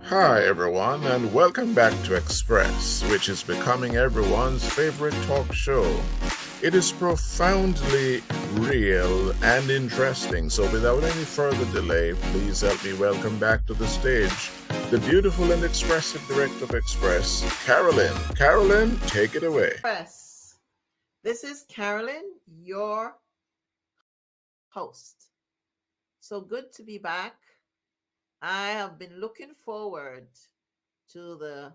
Hi, everyone, and welcome back to Express, which is becoming everyone's favorite talk show. It is profoundly real and interesting, so without any further delay, please help me welcome back to the stage the beautiful and expressive director of Express, Carolyn. Carolyn, take it away. Press. This is Carolyn, your host. So good to be back. I have been looking forward to the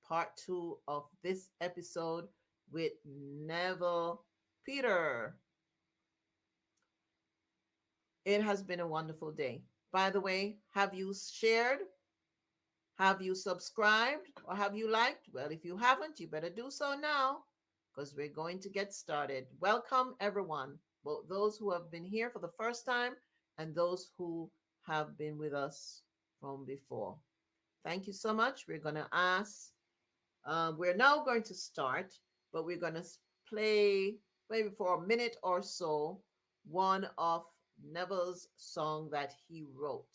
part two of this episode with Neville Peter. It has been a wonderful day. By the way, have you shared? Have you subscribed? Or have you liked? Well, if you haven't, you better do so now because we're going to get started. Welcome, everyone, both those who have been here for the first time and those who have been with us from before. Thank you so much. We're going to we're now going to start, but we're going to play maybe for a minute or so one of Neville's song that he wrote.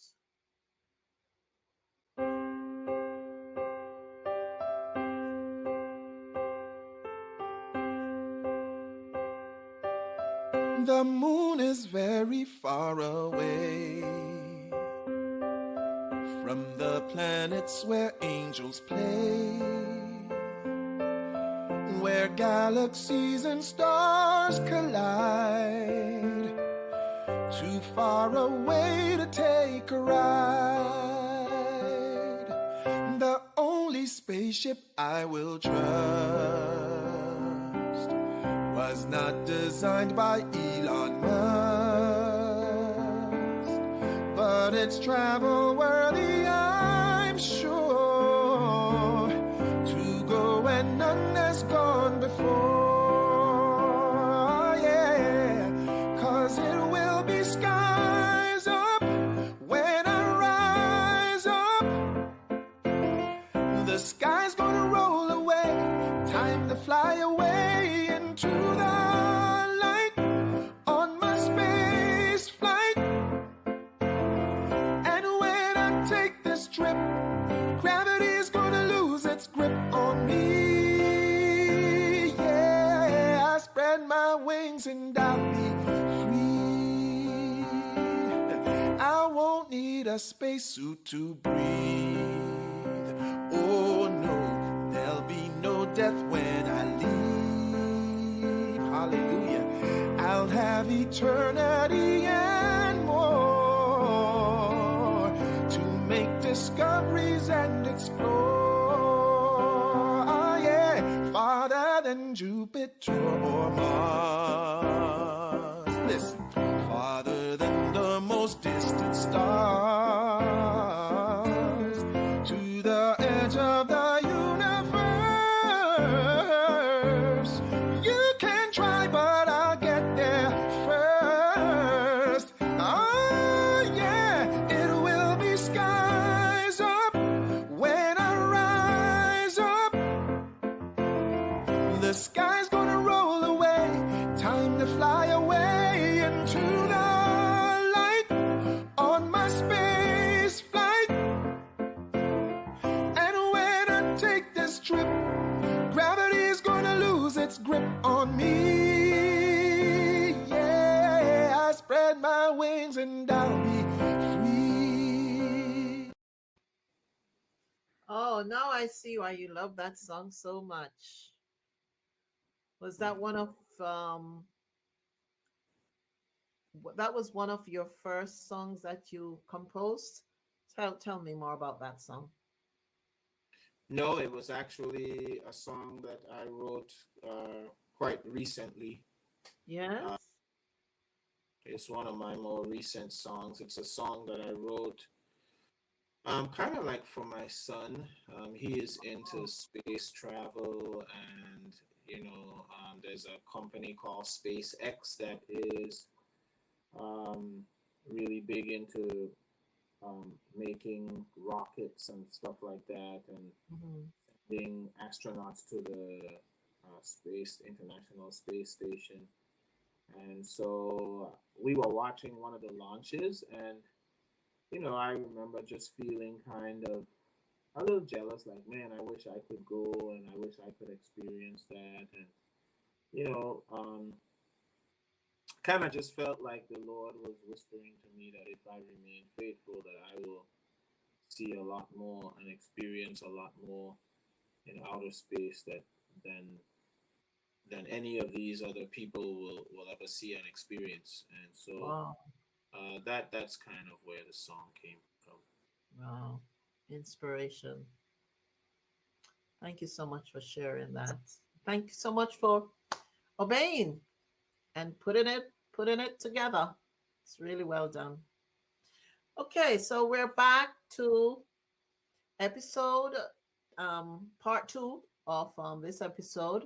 The moon is very far away from the planets where angels play, where galaxies and stars collide, too far away to take a ride. The only spaceship I will trust was not designed by Elon Musk, but it's travel worthy, I'm sure, to go and none has gone before, yeah, 'cause it will be skies up when I rise up. The sky's gonna roll away, time to fly away into the light on my space flight. And when I take this trip, gravity's gonna lose its grip on me. Yeah, I spread my wings and I'll be free. I won't need a spacesuit to breathe. Oh no, there'll be no death when I leave. Hallelujah. I'll have eternity and more to make discoveries and explore. Ah, yeah, farther than Jupiter or Mars. Listen, farther than the most distant stars, to the edge of the universe. You can try, but I'll get there first. Oh, yeah, it will be skies up when I rise up. The sky's gonna roll away, time to fly away into the light on my space flight. And when I take this trip, gravity's gonna lose its grip on me. Yeah, I spread my wings and I'll be free. Oh, now I see why you love that song so much. Was that one of that was one of your first songs that you composed? Tell me more about that song. No, it was actually a song that I wrote quite recently. Uh, Yes. it's one of my more recent songs. It's a song that I wrote kind of like for my son. He is into space travel, and there's a company called SpaceX that is um, really big into making rockets and stuff like that, and Hmm. sending astronauts to the space international space station. And so we were watching one of the launches, and I remember just feeling kind of a little jealous, like, man, I wish I could go and I wish I could experience that. And, you know, um, kind of just felt like the Lord was whispering to me that if I remain faithful, that I will see a lot more and experience a lot more in outer space than any of these other people will ever see and experience. And so Wow. that's kind of where the song came from. Wow. Inspiration. Thank you so much for sharing that. Thank you so much for obeying and putting it together. It's really well done. Okay, so we're back to episode part two of this episode.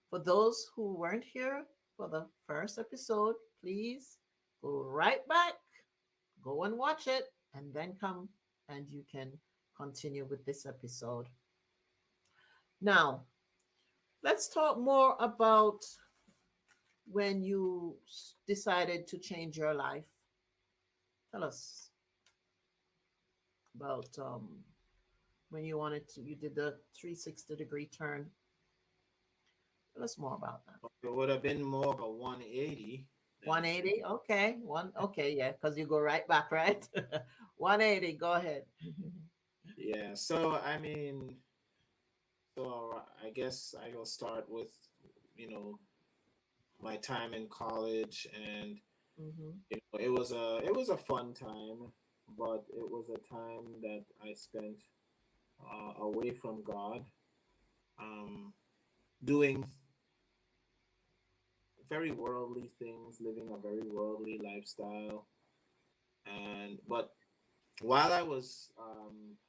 For those who weren't here for the first episode, please go right back, go and watch it, and then come and you can continue with this episode. Now, let's talk more about when you decided to change your life. Tell us about when you wanted to, you did the 360-degree turn. Tell us more about that. It would have been more of a 180 than a 3. 180. Okay. Okay. Yeah. Because you go right back, right? 180. Go ahead. Yeah. So I mean, so I guess I will start with, you know, my time in college, and Mm-hmm. it was a fun time, but it was a time that I spent away from God, um, doing very worldly things, living a very worldly lifestyle, and but while I was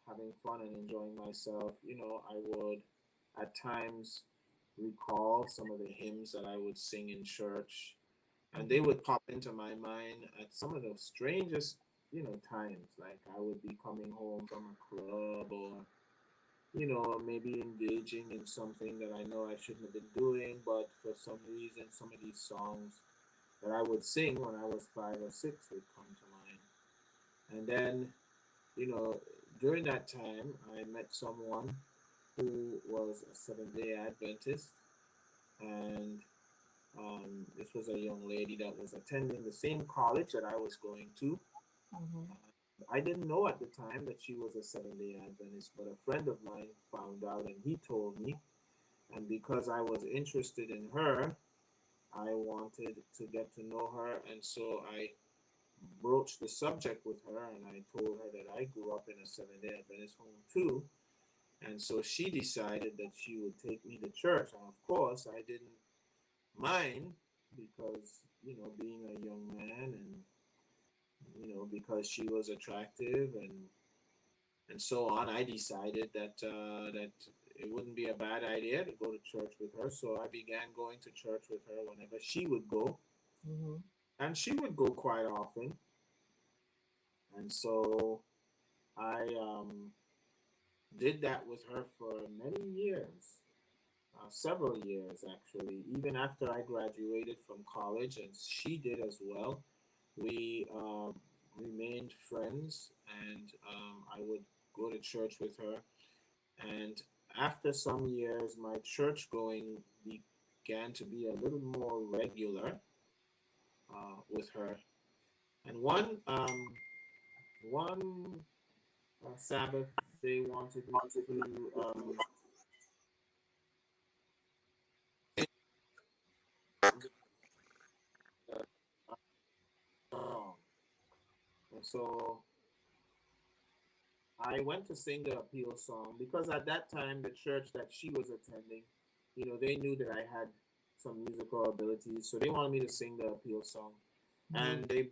having fun and enjoying myself, I would at times recall some of the hymns that I would sing in church, and they Mm-hmm. would pop into my mind at some of the strangest, times. Like I would be coming home from a club, or maybe engaging in something that I know I shouldn't have been doing, but for some reason, some of these songs that I would sing when I was 5 or 6 would come to mind. And then, you know, during that time, I met someone who was a Seventh day Adventist, and this was a young lady that was attending the same college that I was going to. Mm-hmm. I didn't know at the time that she was a Seventh day Adventist, but a friend of mine found out and he told me. And because I was interested in her, I wanted to get to know her. And so I broached the subject with her, and I told her that I grew up in a Seventh day Adventist home too. And so she decided that she would take me to church. And of course, I didn't mind because, being a young man, and, because she was attractive, and so on, I decided that it wouldn't be a bad idea to go to church with her. So I began going to church with her whenever she would go, Mm-hmm. and she would go quite often. And so I did that with her for many years, several years actually. Even after I graduated from college, and she did as well, we remained friends, and I would go to church with her. And after some years, my church going began to be a little more regular with her. And one Sabbath, they wanted me to song. And so I went to sing the appeal song because at that time, the church that she was attending, they knew that I had some musical abilities. So they wanted me to sing the appeal song. Mm-hmm. And they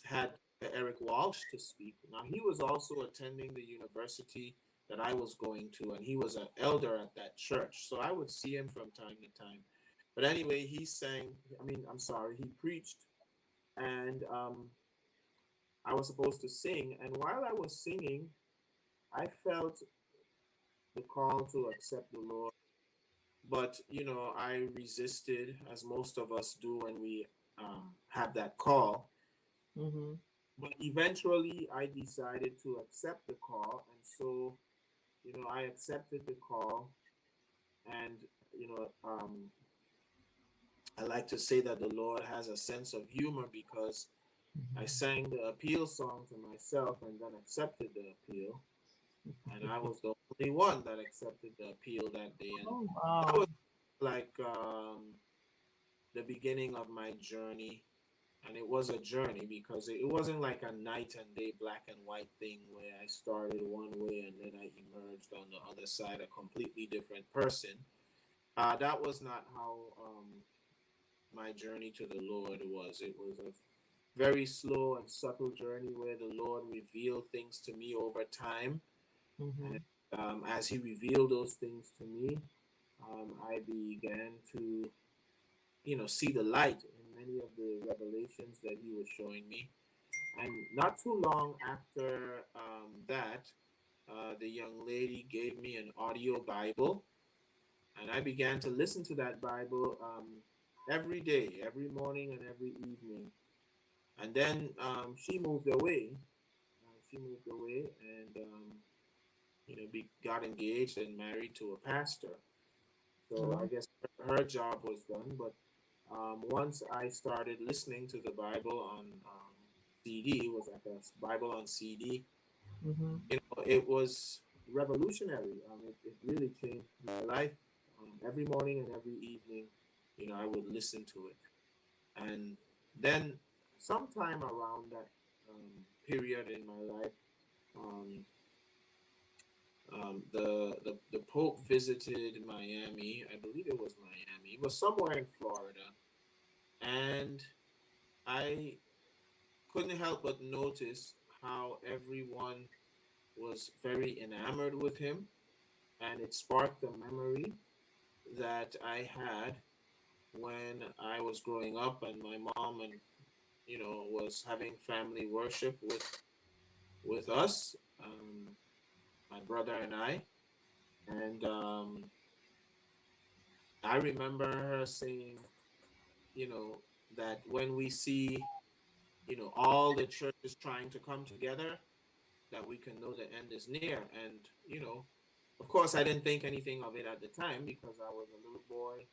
had Eric Walsh to speak. Now, he was also attending the university that I was going to, and he was an elder at that church. So I would see him from time to time. But anyway, he sang, I'm sorry, he preached, and I was supposed to sing. And while I was singing, I felt the call to accept the Lord. But, I resisted, as most of us do when we have that call. Mm-hmm. But eventually, I decided to accept the call, and so I accepted the call, and you know, I like to say that the Lord has a sense of humor because I sang the appeal song to myself and then accepted the appeal, and I was the only one that accepted the appeal that day, and Oh, that wow. was like the beginning of my journey. And it was a journey because it wasn't like a night and day black and white thing where I started one way and then I emerged on the other side a completely different person. That was not how my journey to the Lord was. It was a very slow and subtle journey where the Lord revealed things to me over time. Mm-hmm. And as He revealed those things to me, I began to, see the light in many of the revelations that He was showing me. And not too long after that, the young lady gave me an audio Bible, and I began to listen to that Bible every day, every morning, and every evening. And then she moved away. She moved away, and got engaged and married to a pastor. So I Oh, guess her job was done. But once I started listening to the Bible on CD, it was like a Bible on CD. mm-hmm. It was revolutionary. It really changed my life. Every morning and every evening, I would listen to it. And then, sometime around that period in my life, um, the Pope visited Miami. I believe it was Miami. It was somewhere in Florida, and I couldn't help but notice how everyone was very enamored with him, and it sparked a memory that I had when I was growing up, and my mom and was having family worship with us, my brother and I, and I remember her saying, you know, that when we see, all the churches trying to come together, that we can know the end is near. And, of course, I didn't think anything of it at the time because I was a little boy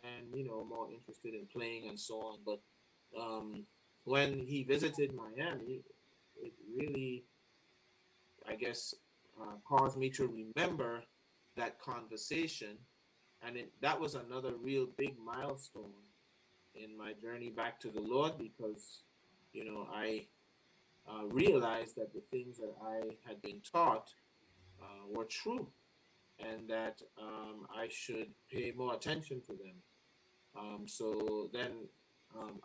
and, more interested in playing and so on. But when he visited Miami, it really, I guess, caused me to remember that conversation. And that was another real big milestone in my journey back to the Lord because, I realized that the things that I had been taught were true and that I should pay more attention to them. So then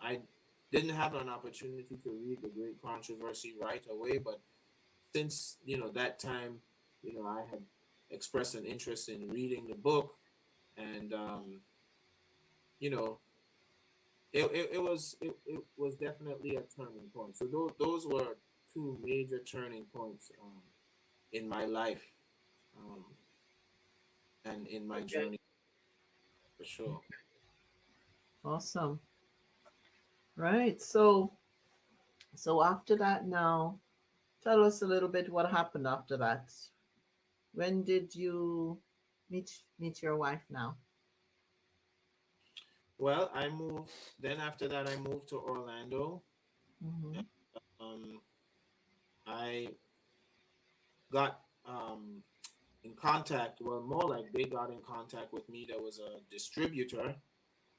I didn't have an opportunity to read the Great Controversy right away, but since that time, I had expressed an interest in reading the book, and you know it was definitely a turning point. So those were two major turning points in my life um, and in my Okay. journey for sure. Awesome. Right. So after that now, tell us a little bit what happened after that. When did you meet your wife now? Well, I moved. Then after that, I moved to Orlando. Mm-hmm. Um, I got in contact. Well, more like they got in contact with me. There was a distributor,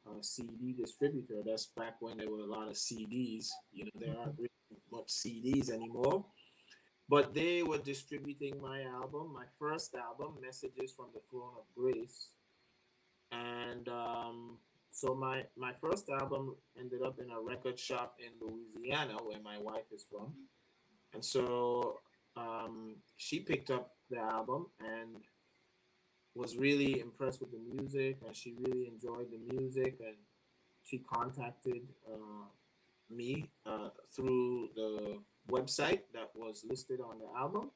a CD distributor. That's back when there were a lot of CDs. There aren't really much CDs anymore. But they were distributing my album, my first album, Messages from the Throne of Grace. And so my first album ended up in a record shop in Louisiana, where my wife is from. And so she picked up the album and was really impressed with the music, and she really enjoyed the music. And she contacted me through the website that was listed on the album.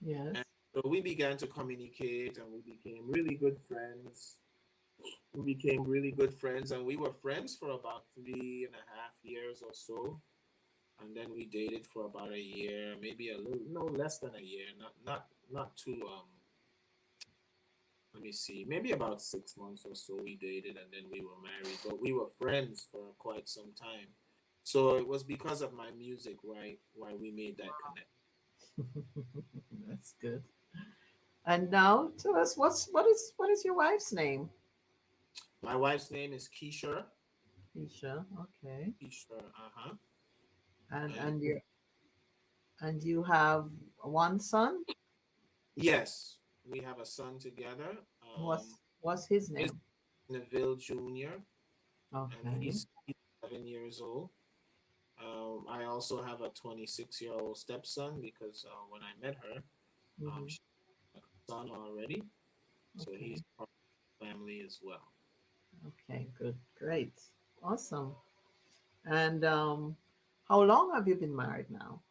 And Yes. so we began to communicate, and we became really good friends. And we were friends for about 3.5 years or so. and then we dated for about a year, maybe a little, no less than a year, not too. Let me see, maybe about 6 months or so we dated, and then we were married. But we were friends for quite some time, so it was because of my music why we made that connect. That's good. And now tell us what is your wife's name? My wife's name is Keisha. Isha. Okay. Keisha, uh-huh. And And and you have one son? yes, we have a son together. What's his His name? Neville Jr., and Okay. he's 7 years old. I also have a 26-year-old stepson because when I met her, Hmm. she had a son already, so Okay. he's part of the family as well. Okay. Good. Great. Awesome. And how long have you been married now?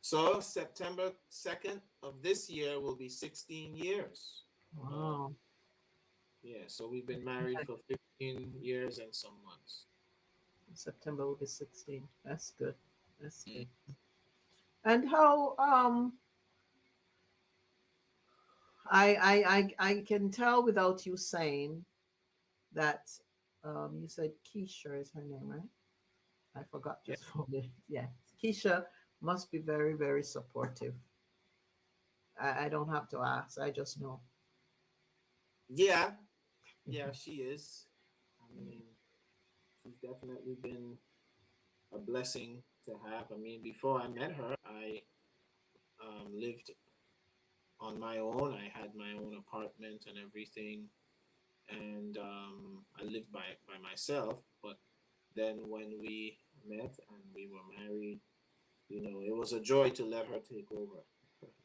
So September 2nd of this year will be 16 years. Uh, Wow. yeah, so we've been married for 15 years and some months. September will be 16. That's good. That's Mm. good. And how I can tell without you saying that you said Keisha is her name, right? I forgot Yeah. just for a minute. Yeah. Keisha must be very, very supportive. I don't have to ask. I just know. Yeah, yeah, she is. I mean, she's definitely been a blessing to have. I mean, before I met her, I lived on my own. I had my own apartment and everything, and I lived by myself. But then when we met and we were married, it was a joy to let her take over.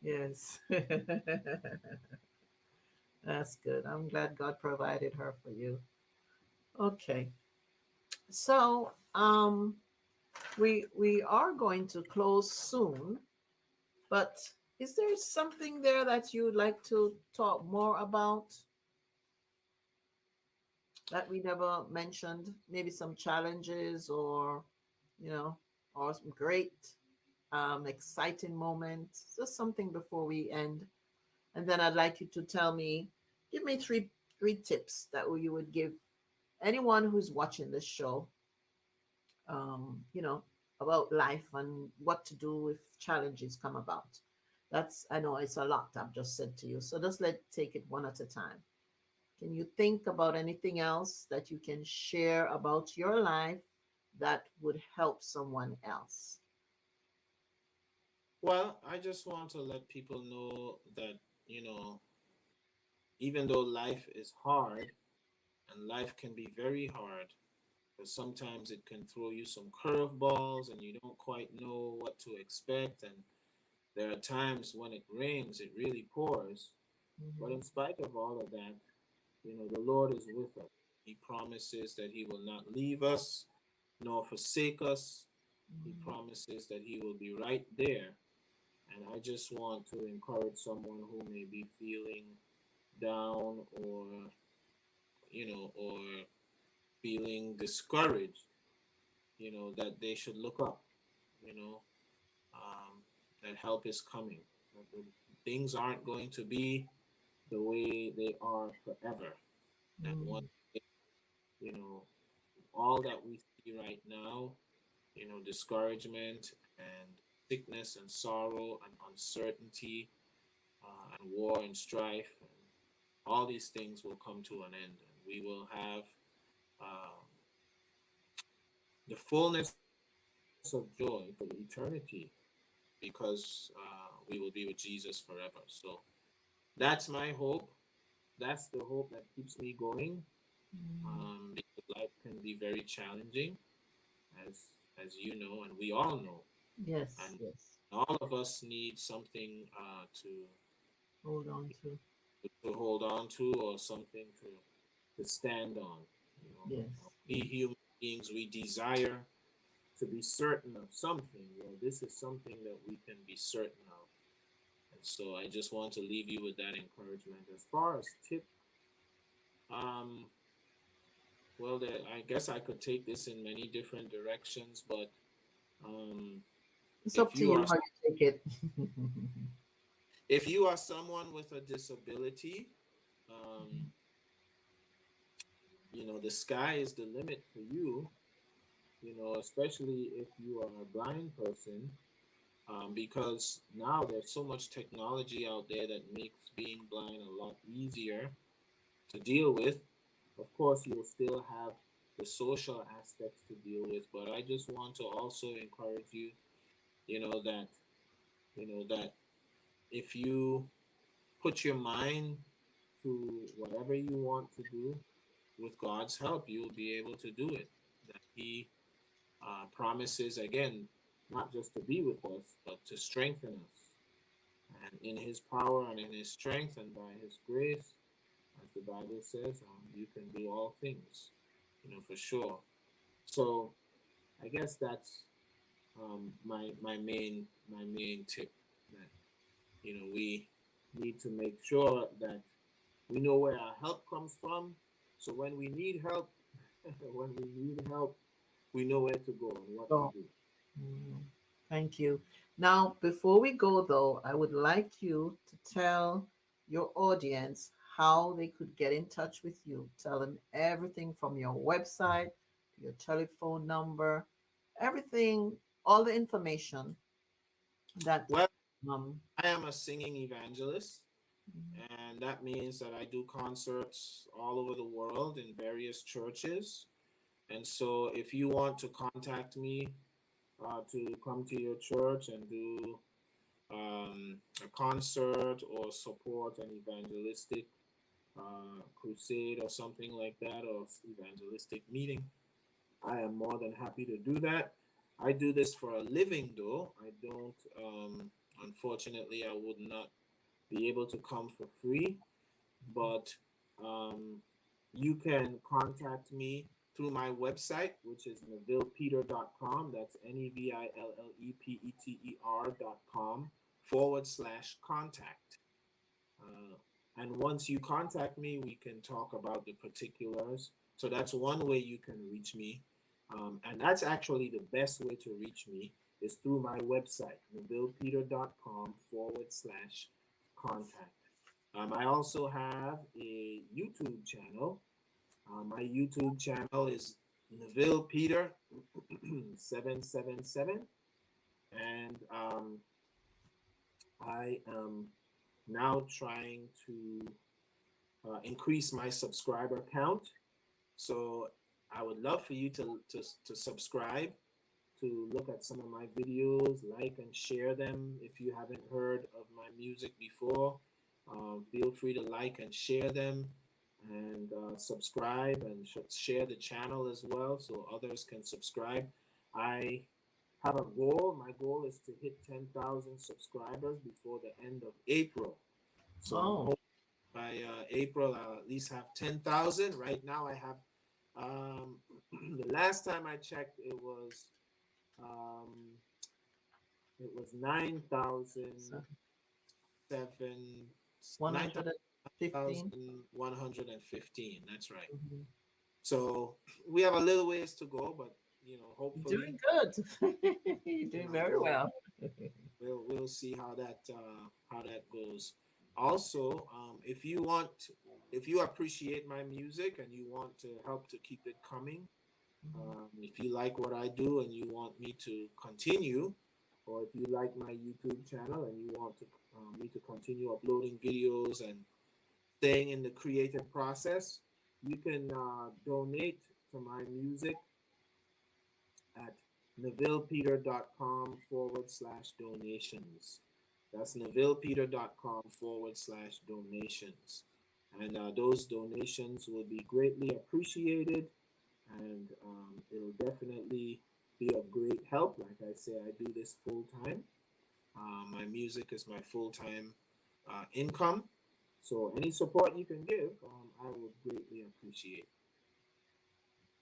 Yes. That's good. I'm glad God provided her for you. Okay. So, we are going to close soon, but is there something there that you would like to talk more about that we never mentioned? Maybe some challenges or, you know, or some great, exciting moments. Just something before we end. And then I'd like you to give me three tips that you would give anyone who's watching this show, you know, about life and what to do if challenges come about. I know it's a lot I've just said to you. So just take it one at a time. Can you think about anything else that you can share about your life that would help someone else? Well, I just want to let people know that, you know, even though life is hard and life can be very hard, because sometimes it can throw you some curveballs and you don't quite know what to expect. And there are times when it rains, it really pours. But in Hmm. spite of all of that, the Lord is with us. He promises that He will not leave us nor forsake us. He promises that He will be right there. And I just want to encourage someone who may be feeling down or feeling discouraged, that they should look up, you know, um, that help is coming. That things aren't going to be the way they are forever. That one Mm. day, you know, all that we see right now, discouragement and sickness and sorrow and uncertainty and war and strife, and all these things will come to an end, and we will have um, the fullness of joy for eternity because we will be with Jesus forever. So that's my hope. That's the hope that keeps me going, Mm. because life can be very challenging, as you know, and we all know, Yes, and yes. all of us need something Hold on to. to hold on to, or something to stand on. Yes, We yes. human beings, we desire to be certain of something. Well, this is something that we can be certain of. And so I just want to leave you with that encouragement. As far as tip, um, well, I guess I could take this in many different directions, but Um, It's up if to you you are how you take it. if you are someone with a disability, um, the sky is the limit for you. Especially if you are a blind person, because now there's so much technology out there that makes being blind a lot easier to deal with. Of course, you'll still have the social aspects to deal with, but I just want to also encourage you, that that if you put your mind to whatever you want to do, with God's help, you'll be able to do it. That He promises again, not just to be with us, but to strengthen us. And in His power and in His strength and by His grace, as the Bible says, you can do all things, for sure. So I guess that's my main tip, that we need to make sure that we know where our help comes from. So when we need help, when we need help, we know where to go and what to So, do. mm, thank you. Now, before we go, though, I would like you to tell your audience how they could get in touch with you. Tell them everything from your website, your telephone number, everything, all the information that. Well, Um, I am a singing evangelist, and that means that I do concerts all over the world in various churches. And so, if you want to contact me to come to your church and do a concert or support an evangelistic crusade or something like that, or evangelistic meeting, I am more than happy to do that. I do this for a living, though. I don't, unfortunately, I would not be able to come for free, but um, you can contact me through my website, which is nevillepeter.com. That's NEVILLEPETER.com /contact. And once you contact me, we can talk about the particulars. So that's one way you can reach me. And that's actually the best way to reach me is through my website, nevillepeter.com /contact. I also have a YouTube channel. My YouTube channel is Neville Peter 777, and I am now trying to increase my subscriber count. So I would love for you to subscribe, to look at some of my videos, like and share them. If you haven't heard of my music before, feel free to like and share them, and subscribe and share the channel as well so others can subscribe. I have a goal. My goal is to hit 10,000 subscribers before the end of April. So I'm oh, hoping by April I'll at least have 10,000. Right now I have, the last time I checked, um, it was so 9,007, nine 115. thousand 115. That's right. Mhm. So we have a little ways to go, but hopefully, Doing good. You're doing very we'll well. we'll see how that goes. Also, if you appreciate my music and you want to help to keep it coming, if you like what I do and you want me to continue, or if you like my YouTube channel and you want me to continue uploading videos and staying in the creative process, you can donate to my music at nevillepeter.com /donations. That's nevillepeter.com /donations. And those donations will be greatly appreciated, and it'll definitely be of great help. Like I say, I do this full time. My music is my full time income. So any support you can give, I would greatly appreciate.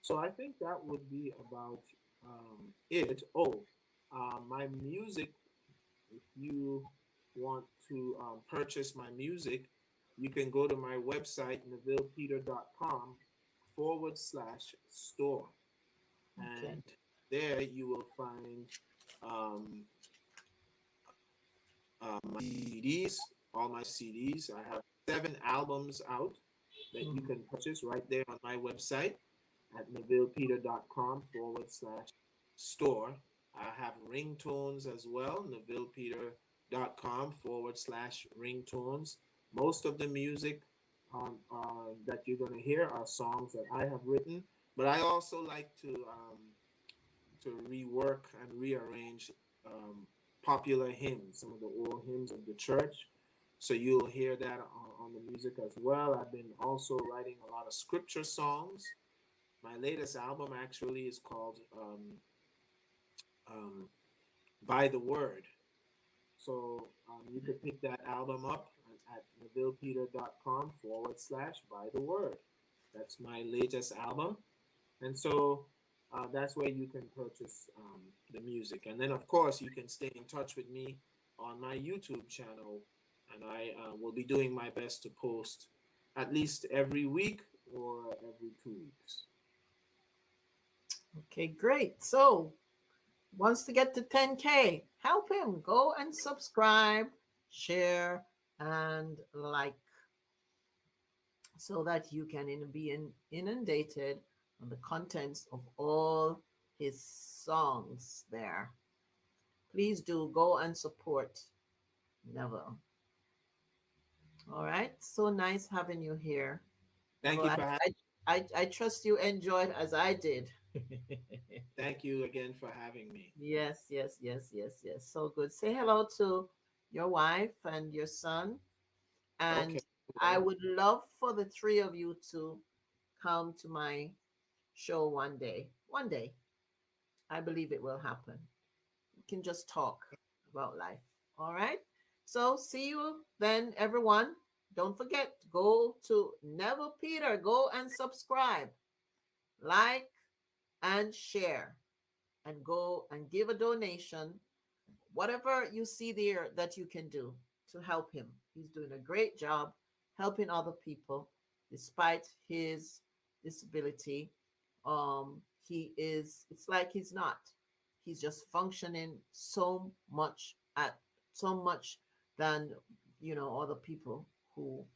So I think that would be about it. Oh, my music, if you want to purchase my music, you can go to my website, nevillepeter.com /store. Okay. And there you will find um, my CDs, all my CDs. I have 7 albums out that you Mhm. can purchase right there on my website at nevillepeter.com/store. I have ringtones as well, nevillepeter.com/ringtones. Most of the music that you're going to hear are songs that I have written, but I also like to rework and rearrange um, popular hymns, some of the old hymns of the church. So you'll hear that on the music as well. I've been also writing a lot of scripture songs. My latest album actually is called um, By the Word. So you could pick that album up at nevillepeter.com/by the word. That's my latest album. And so that's where you can purchase the music. And then, of course, you can stay in touch with me on my YouTube channel. And I will be doing my best to post at least every week or every 2 weeks. Okay, great. So, wants to get to 10K, help him. Go and subscribe, share, and like so that you can be inundated on the contents of all his songs there. Please do go and support Neville. All right. So nice having you here. Thank Neville, you for having I trust you enjoyed as I did. Thank you again for having me. Yes, yes, yes, yes, yes. So good. Say hello to your wife and your son. Okay. And I would love for the three of you to come to my show one day. One day. I believe it will happen. We can just talk about life. All right. So see you then, everyone. Don't forget, go to Neville Peter. Go and subscribe, like, and share, and go and give a donation. Whatever you see there that you can do to help him. He's doing a great job helping other people despite his disability. It's like he's not. He's just functioning so much at so much than other people who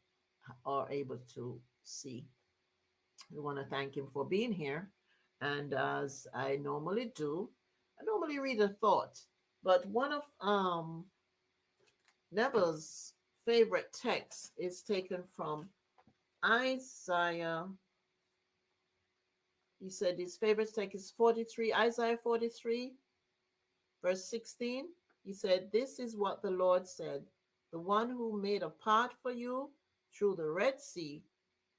are able to see. We want to thank him for being here. And as I normally do, I normally read a thought, but one of Neville's favorite texts is taken from Isaiah. He said his favorite text is 43, Isaiah 43, verse 16. He said, "This is what the Lord said, the one who made a path for you through the Red Sea,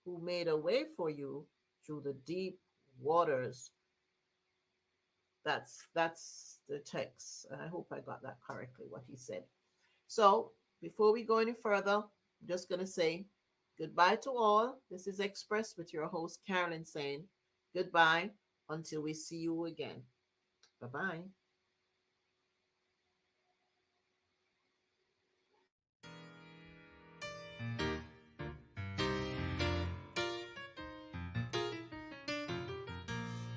who made a way for you through the deep waters." That's the text. I hope I got that correctly, what he said. So before we go any further, I'm just going to say goodbye to all. This is Express with your host, Carolyn, saying goodbye until we see you again. Bye bye.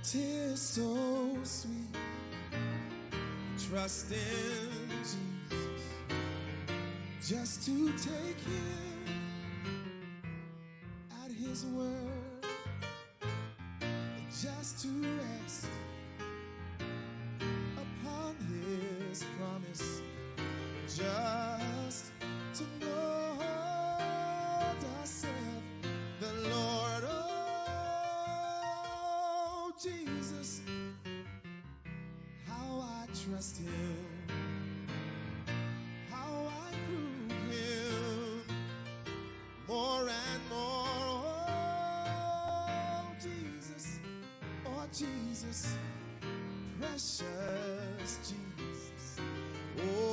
Tis so sweet, trust in Jesus, just to take him at his word, just to rest upon his promise, just to know thus saith the Lord. Oh, Jesus, how I trust him, how I prove him more and more. Oh, Jesus, precious Jesus. Oh,